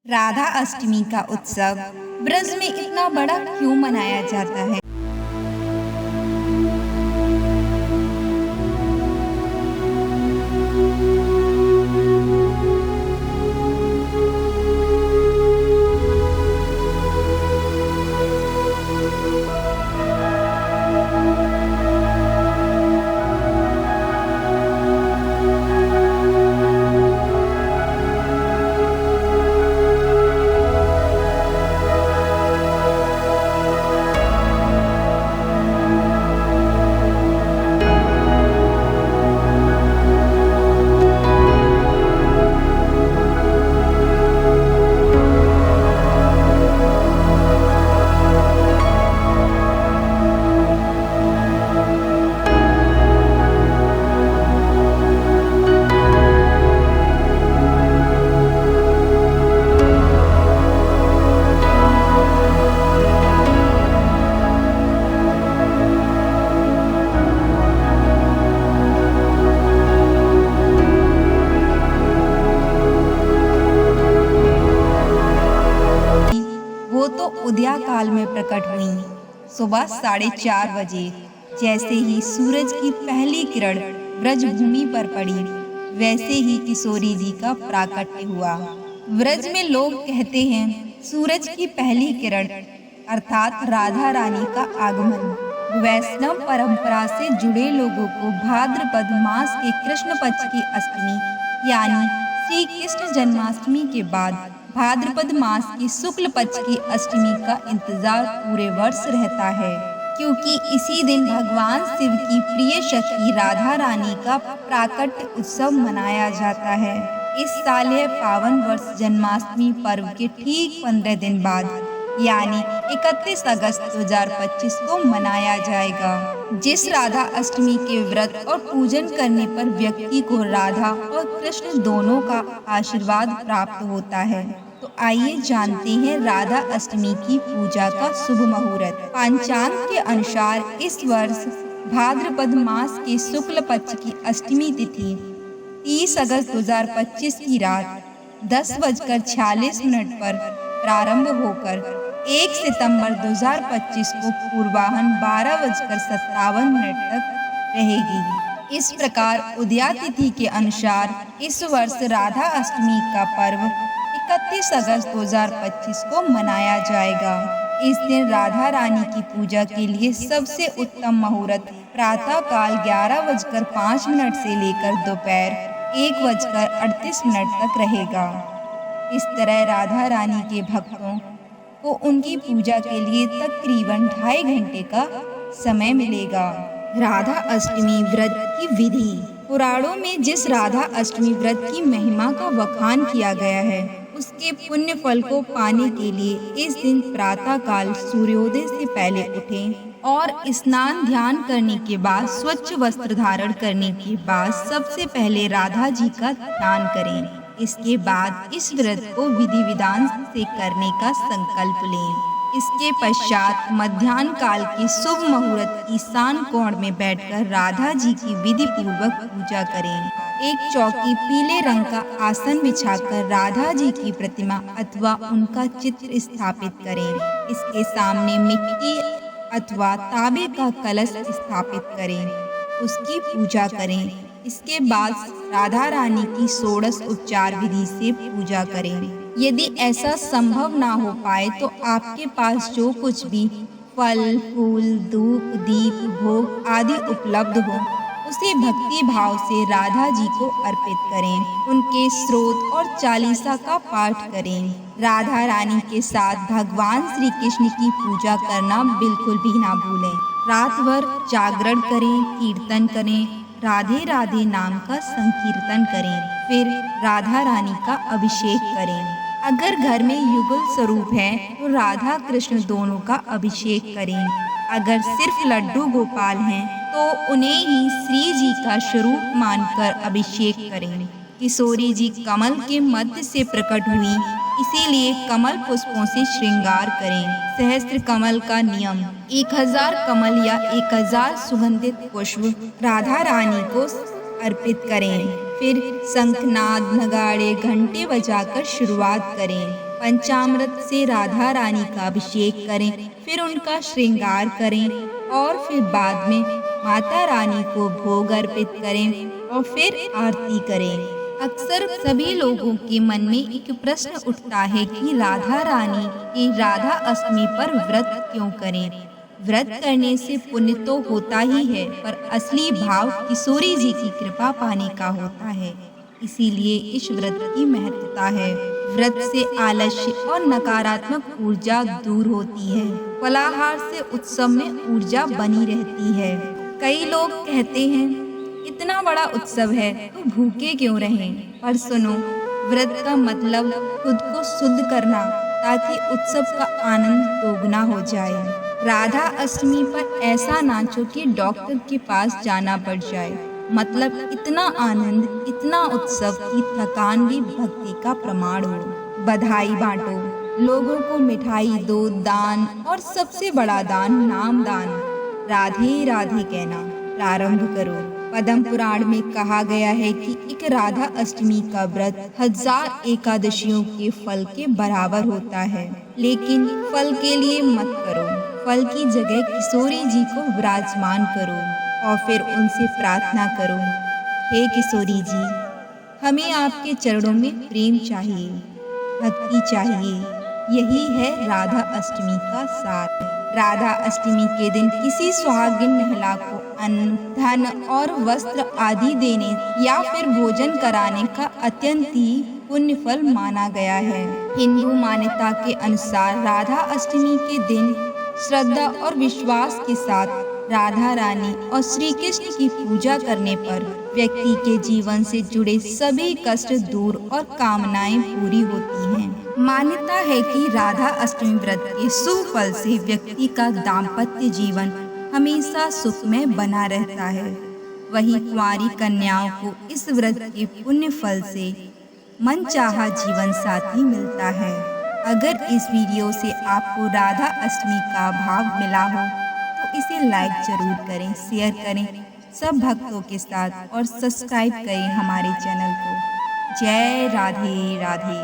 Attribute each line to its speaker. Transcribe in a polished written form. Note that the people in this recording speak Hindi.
Speaker 1: राधा अष्टमी का उत्सव ब्रज में इतना बड़ा क्यों मनाया जाता है? वो तो उदया काल में प्रकट हुई सुबह 4:30 बजे। जैसे ही सूरज की पहली किरण ब्रज भूमि पर पड़ी, वैसे ही किशोरी जी का प्राकट्य हुआ। ब्रज में लोग कहते हैं सूरज की पहली किरण अर्थात राधा रानी का आगमन। वैष्णव परंपरा से जुड़े लोगों को भाद्रपद मास के कृष्ण पक्ष की अष्टमी यानी श्री कृष्ण जन्माष्टमी के बाद भाद्रपद मास की शुक्ल पक्ष की अष्टमी का इंतजार पूरे वर्ष रहता है, क्योंकि इसी दिन भगवान शिव की प्रिय सखी राधा रानी का प्राकट्य उत्सव मनाया जाता है। इस साल यह पावन वर्ष जन्माष्टमी पर्व के ठीक 15 दिन बाद यानी 31 अगस्त 2025 को मनाया जाएगा। जिस राधा अष्टमी के व्रत और पूजन करने पर व्यक्ति को राधा और कृष्ण दोनों का आशीर्वाद प्राप्त होता है। तो आइए जानते हैं राधा अष्टमी की पूजा का शुभ मुहूर्त। पंचांग के अनुसार इस वर्ष भाद्रपद मास के शुक्ल पक्ष की अष्टमी तिथि 30 अगस्त 2025 की रात 10:46 पर प्रारंभ होकर 1 सितंबर 2025 को पूर्वाह्न 12:57 तक रहेगी। इस प्रकार उदया तिथि के अनुसार इस वर्ष राधा अष्टमी का पर्व 31 अगस्त 2025 को मनाया जाएगा। इस दिन राधा रानी की पूजा के लिए सबसे उत्तम मुहूर्त प्रातः काल 11:05 से लेकर दोपहर 1:38 तक रहेगा। इस तरह राधा रानी के भक्तों को उनकी पूजा के लिए तकरीबन 2.5 घंटे का समय मिलेगा। राधा अष्टमी व्रत की विधि। पुराणों में जिस राधा अष्टमी व्रत की महिमा का बखान किया गया है, उसके पुण्य फल को पाने के लिए इस दिन प्रातः काल सूर्योदय से पहले उठें और स्नान ध्यान करने के बाद स्वच्छ वस्त्र धारण करने के बाद सबसे पहले राधा जी का ध्यान करें। इसके बाद इस व्रत को विधि विधान से करने का संकल्प लें। इसके पश्चात मध्याह्न काल के शुभ मुहूर्त ईशान कोण में बैठकर राधा जी की विधि पूर्वक पूजा करें। एक चौकी पीले रंग का आसन बिछाकर राधा जी की प्रतिमा अथवा उनका चित्र स्थापित करें। इसके सामने मिट्टी अथवा तांबे का कलश स्थापित करें, उसकी पूजा करें। इसके बाद राधा रानी की षोडश उपचार विधि से पूजा करें। यदि ऐसा संभव ना हो पाए तो आपके पास जो कुछ भी फल फूल धूप दीप भोग आदि उपलब्ध हो, उसे भक्ति भाव से राधा जी को अर्पित करें। उनके स्तोत्र और चालीसा का पाठ करें। राधा रानी के साथ भगवान श्री कृष्ण की पूजा करना बिल्कुल भी ना भूलें। रात भर जागरण करें, कीर्तन करें, राधे राधे नाम का संकीर्तन करें, फिर राधा रानी का अभिषेक करें। अगर घर में युगल स्वरूप है तो राधा कृष्ण दोनों का अभिषेक करें। अगर सिर्फ लड्डू गोपाल हैं तो उन्हें ही श्री जी का स्वरूप मानकर अभिषेक करें। किशोरी जी कमल के मध्य से प्रकट हुई, इसीलिए कमल पुष्पों से श्रृंगार करें। सहस्त्र कमल का नियम। 1000 कमल या 1000 सुगंधित पुष्प राधा रानी को अर्पित करें। फिर शंखनाद नगाड़े घंटे बजाकर शुरुआत करें। पंचामृत से राधा रानी का अभिषेक करें, फिर उनका श्रृंगार करें और फिर बाद में माता रानी को भोग अर्पित करें और फिर आरती करें। अक्सर सभी लोगों के मन में एक प्रश्न उठता है कि राधा रानी की राधा अष्टमी पर व्रत क्यों करें। व्रत करने से पुण्य तो होता ही है, पर असली भाव किशोरी जी की कृपा पाने का होता है। इसीलिए इस व्रत की महत्वता है। व्रत से आलस्य और नकारात्मक ऊर्जा दूर होती है। फलाहार से उत्सव में ऊर्जा बनी रहती है। कई लोग कहते हैं इतना बड़ा उत्सव है तो भूखे क्यों रहें, पर सुनो, व्रत का मतलब खुद को शुद्ध करना, ताकि उत्सव का आनंद दोगुना हो जाए। राधा अष्टमी पर ऐसा नाचो कि डॉक्टर के पास जाना पड़ जाए। मतलब इतना आनंद, इतना उत्सव की थकान भी भक्ति का प्रमाण हो। बधाई बांटो, लोगों को मिठाई दो, दान, और सबसे बड़ा दान नाम दान, राधे राधे कहना प्रारंभ करो। पद्म पुराण में कहा गया है कि एक राधा अष्टमी का व्रत 1000 एकादशियों के फल के बराबर होता है। लेकिन फल के लिए मत करो, फल की जगह किशोरी जी को विराजमान करो और फिर उनसे प्रार्थना करो, हे किशोरी जी, हमें आपके चरणों में प्रेम चाहिए, भक्ति चाहिए। यही है राधा अष्टमी का सार। राधा अष्टमी के दिन किसी सुहागिन महिला को अन्न, धन और वस्त्र आदि देने या फिर भोजन कराने का अत्यंत ही पुण्य फल माना गया है। हिंदू मान्यता के अनुसार राधा अष्टमी के दिन श्रद्धा और विश्वास के साथ राधा रानी और श्री कृष्ण की पूजा करने पर व्यक्ति के जीवन से जुड़े सभी कष्ट दूर और कामनाएं पूरी होती हैं। मान्यता है कि राधा अष्टमी व्रत के शुभ फल से व्यक्ति का दाम्पत्य जीवन हमेशा सुखमय बना रहता है। वहीं कुंवारी कन्याओं को इस व्रत के पुण्य फल से मनचाहा जीवन साथी मिलता है। अगर इस वीडियो से आपको राधा अष्टमी का भाव मिला हो तो इसे लाइक जरूर करें, शेयर करें सब भक्तों के साथ और सब्सक्राइब करें हमारे चैनल को। जय राधे राधे।